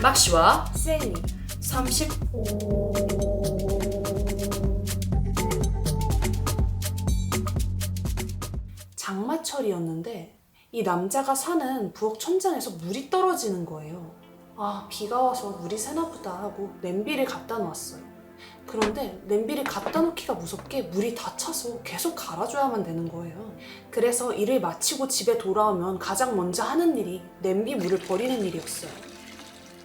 막시와 셀리 35. 장마철이었는데 이 남자가 사는 부엌 천장에서 물이 떨어지는 거예요. 아, 비가 와서 물이 새나 보다 하고 냄비를 갖다 놓았어요. 그런데 냄비를 갖다 놓기가 무섭게 물이 다 차서 계속 갈아줘야만 되는 거예요. 그래서 일을 마치고 집에 돌아오면 가장 먼저 하는 일이 냄비 물을 버리는 일이었어요.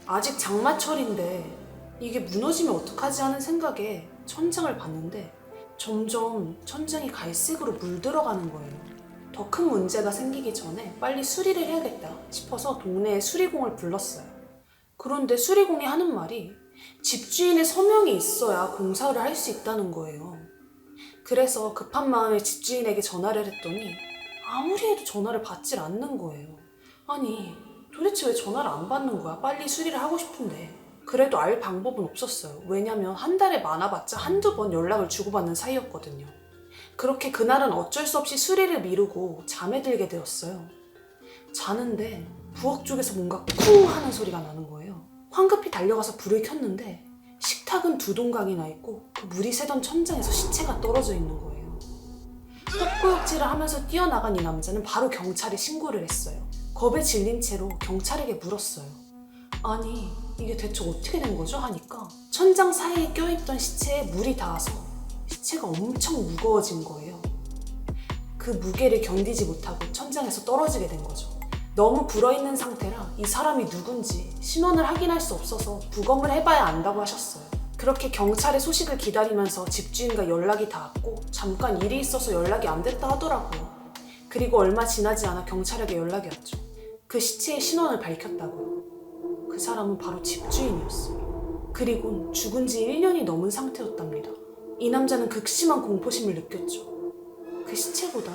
아직 장마철인데 이게 무너지면 어떡하지 하는 생각에 천장을 봤는데 점점 천장이 갈색으로 물들어가는 거예요. 더 큰 문제가 생기기 전에 빨리 수리를 해야겠다 싶어서 동네에 수리공을 불렀어요. 그런데 수리공이 하는 말이 집주인의 서명이 있어야 공사를 할 수 있다는 거예요. 그래서 급한 마음에 집주인에게 전화를 했더니 아무리 해도 전화를 받질 않는 거예요. 아니, 도대체 왜 전화를 안 받는 거야? 빨리 수리를 하고 싶은데. 그래도 알 방법은 없었어요. 왜냐면 한 달에 많아봤자 한두 번 연락을 주고받는 사이였거든요. 그렇게 그날은 어쩔 수 없이 수리를 미루고 잠에 들게 되었어요. 자는데 부엌 쪽에서 뭔가 쿵 하는 소리가 나는 거예요. 황급히 달려가서 불을 켰는데 식탁은 두 동강이나 있고 그 물이 새던 천장에서 시체가 떨어져 있는 거예요. 헛구역질을 하면서 뛰어나간 이 남자는 바로 경찰에 신고를 했어요. 겁에 질린 채로 경찰에게 물었어요. 아니, 이게 대체 어떻게 된 거죠? 하니까 천장 사이에 껴있던 시체에 물이 닿아서 시체가 엄청 무거워진 거예요. 그 무게를 견디지 못하고 천장에서 떨어지게 된 거죠. 너무 불어있는 상태라 이 사람이 누군지 신원을 확인할 수 없어서 부검을 해봐야 안다고 하셨어요. 그렇게 경찰의 소식을 기다리면서 집주인과 연락이 닿았고 잠깐 일이 있어서 연락이 안 됐다 하더라고요. 그리고 얼마 지나지 않아 경찰에게 연락이 왔죠. 그 시체의 신원을 밝혔다고요. 그 사람은 바로 집주인이었어요. 그리고 죽은 지 1년이 넘은 상태였답니다. 이 남자는 극심한 공포심을 느꼈죠. 그 시체보다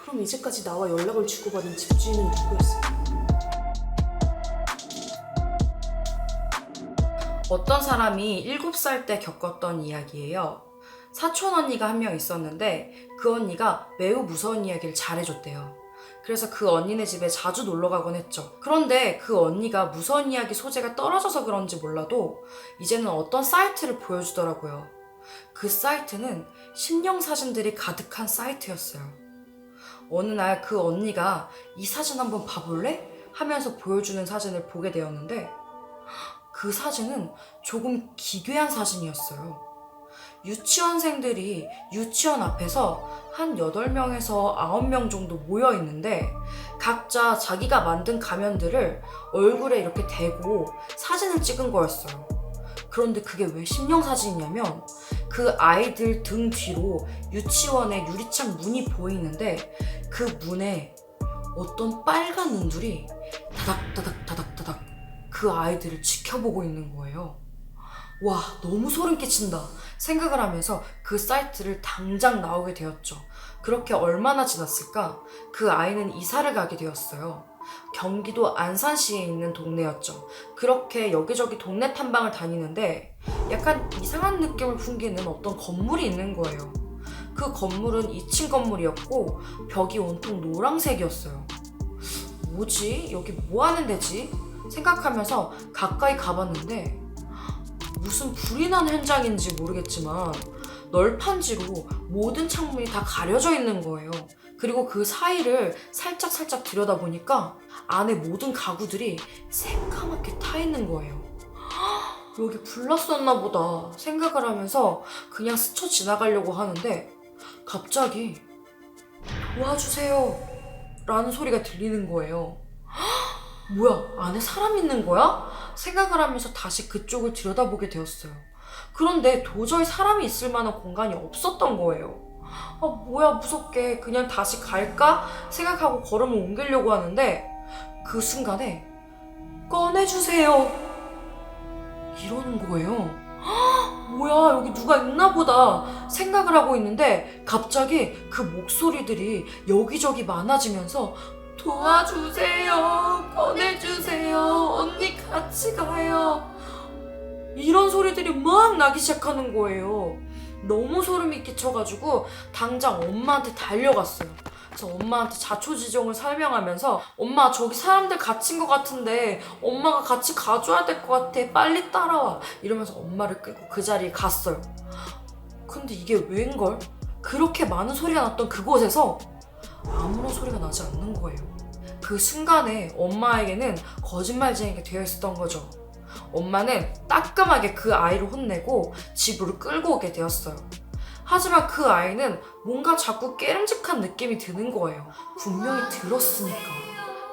그럼 이제까지 나와 연락을 주고받은 집주인은 누구였을까? 어떤 사람이 7살 때 겪었던 이야기예요. 사촌 언니가 한 명 있었는데 그 언니가 매우 무서운 이야기를 잘해줬대요. 그래서 그 언니네 집에 자주 놀러 가곤 했죠. 그런데 그 언니가 무서운 이야기 소재가 떨어져서 그런지 몰라도 이제는 어떤 사이트를 보여주더라고요. 그 사이트는 심령 사진들이 가득한 사이트였어요. 어느 날 그 언니가 이 사진 한번 봐볼래? 하면서 보여주는 사진을 보게 되었는데 그 사진은 조금 기괴한 사진이었어요. 유치원생들이 유치원 앞에서 한 8명에서 9명 정도 모여 있는데 각자 자기가 만든 가면들을 얼굴에 이렇게 대고 사진을 찍은 거였어요. 그런데 그게 왜 심령 사진이냐면 그 아이들 등 뒤로 유치원의 유리창 문이 보이는데 그 문에 어떤 빨간 눈들이 다닥다닥 그 아이들을 지켜보고 있는 거예요. 와, 너무 소름 끼친다 생각을 하면서 그 사이트를 당장 나오게 되었죠. 그렇게 얼마나 지났을까? 그 아이는 이사를 가게 되었어요. 경기도 안산시에 있는 동네였죠. 그렇게 여기저기 동네 탐방을 다니는데 약간 이상한 느낌을 풍기는 어떤 건물이 있는 거예요. 그 건물은 2층 건물이었고 벽이 온통 노란색이었어요. 뭐지? 여기 뭐 하는 데지? 생각하면서 가까이 가봤는데 무슨 불이 난 현장인지 모르겠지만 널판지로 모든 창문이 다 가려져 있는 거예요. 그리고 그 사이를 살짝 들여다보니까 안에 모든 가구들이 새까맣게 타 있는 거예요. 여기 불났었나 보다 생각을 하면서 그냥 스쳐 지나가려고 하는데 갑자기 도와주세요 라는 소리가 들리는 거예요. 뭐야, 안에 사람 있는 거야? 생각을 하면서 다시 그쪽을 들여다보게 되었어요. 그런데 도저히 사람이 있을 만한 공간이 없었던 거예요. 아, 뭐야, 무섭게 그냥 다시 갈까? 생각하고 걸음을 옮기려고 하는데 그 순간에 꺼내주세요 이러는 거예요. 뭐야, 여기 누가 있나 보다 생각을 하고 있는데 갑자기 그 목소리들이 여기저기 많아지면서 도와주세요, 꺼내주세요, 언니 같이 가요 이런 소리들이 막 나기 시작하는 거예요. 너무 소름이 끼쳐가지고 당장 엄마한테 달려갔어요. 그래서 엄마한테 자초지종을 설명하면서 엄마 저기 사람들 갇힌 것 같은데 엄마가 같이 가줘야 될 것 같아 빨리 따라와 이러면서 엄마를 끌고 그 자리에 갔어요. 근데 이게 웬걸? 그렇게 많은 소리가 났던 그곳에서 아무런 소리가 나지 않는 거예요. 그 순간에 엄마에게는 거짓말쟁이가 되어 있었던 거죠. 엄마는 따끔하게 그 아이를 혼내고 집으로 끌고 오게 되었어요. 하지만 그 아이는 뭔가 자꾸 깨름직한 느낌이 드는 거예요. 분명히 들었으니까.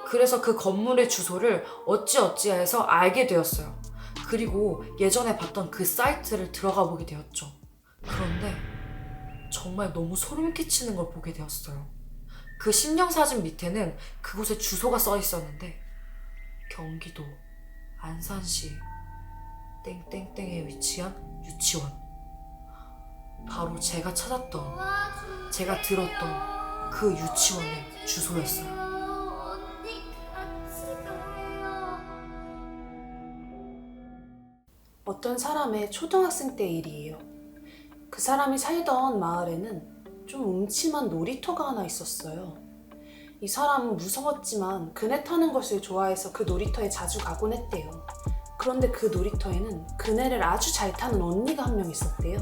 그래서 그 건물의 주소를 어찌어찌해서 알게 되었어요. 그리고 예전에 봤던 그 사이트를 들어가 보게 되었죠. 그런데 정말 너무 소름 끼치는 걸 보게 되었어요. 그 심령사진 밑에는 그곳의 주소가 써 있었는데 경기도 안산시 땡땡땡에 위치한 유치원. 바로 제가 찾았던, 제가 들었던 그 유치원의 주소였어요. 어떤 사람의 초등학생 때 일이에요. 그 사람이 살던 마을에는 좀 음침한 놀이터가 하나 있었어요. 이 사람은 무서웠지만 그네 타는 것을 좋아해서 그 놀이터에 자주 가곤 했대요. 그런데 그 놀이터에는 그네를 아주 잘 타는 언니가 한 명 있었대요.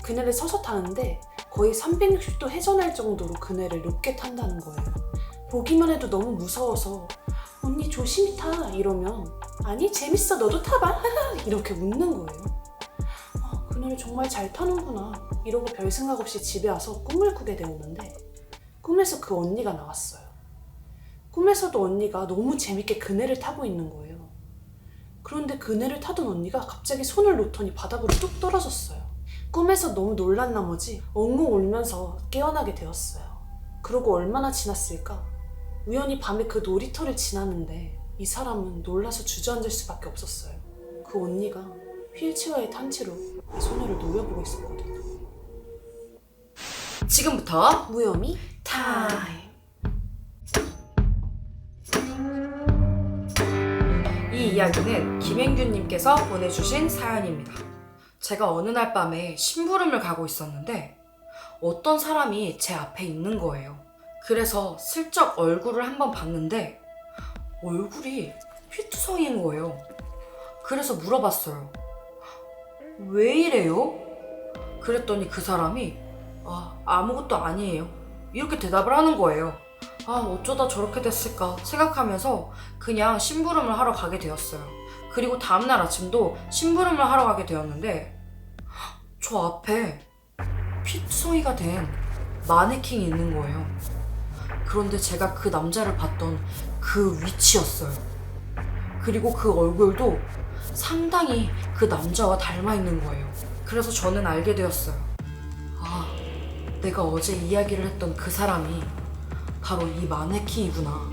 그네를 서서 타는데 거의 360도 회전할 정도로 그네를 높게 탄다는 거예요. 보기만 해도 너무 무서워서 언니 조심히 타 이러면 아니 재밌어 너도 타봐 이렇게 웃는 거예요. 그네를 정말 잘 타는구나 이러고 별 생각 없이 집에 와서 꿈을 꾸게 되었는데 꿈에서 그 언니가 나왔어요. 꿈에서도 언니가 너무 재밌게 그네를 타고 있는 거예요. 그런데 그네를 타던 언니가 갑자기 손을 놓더니 바닥으로 뚝 떨어졌어요. 꿈에서 너무 놀란 나머지 엉엉 울면서 깨어나게 되었어요. 그러고 얼마나 지났을까? 우연히 밤에 그 놀이터를 지났는데 이 사람은 놀라서 주저앉을 수밖에 없었어요. 그 언니가 휠체어에 탄 채로 이 소녀를 노려보고 있었거든요. 지금부터 무혐의 타임. 이 이야기는 김행균님께서 보내주신 사연입니다. 제가 어느 날 밤에 심부름을 가고 있었는데 어떤 사람이 제 앞에 있는 거예요. 그래서 슬쩍 얼굴을 한번 봤는데 얼굴이 피투성이인 거예요. 그래서 물어봤어요. 왜 이래요? 그랬더니 그 사람이 아무것도 아니에요. 이렇게 대답을 하는 거예요. 어쩌다 저렇게 됐을까 생각하면서 그냥 심부름을 하러 가게 되었어요. 그리고 다음날 아침도 심부름을 하러 가게 되었는데 저 앞에 피투성이가 된 마네킹이 있는 거예요. 그런데 제가 그 남자를 봤던 그 위치였어요. 그리고 그 얼굴도 상당히 그 남자와 닮아 있는 거예요. 그래서 저는 알게 되었어요. 내가 어제 이야기를 했던 그 사람이 바로 이 마네킹이구나.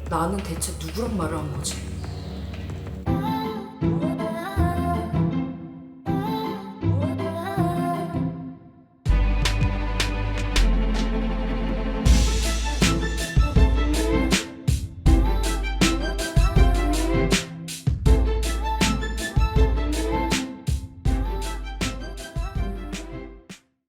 나는 대체 누구란 말을 한 거지?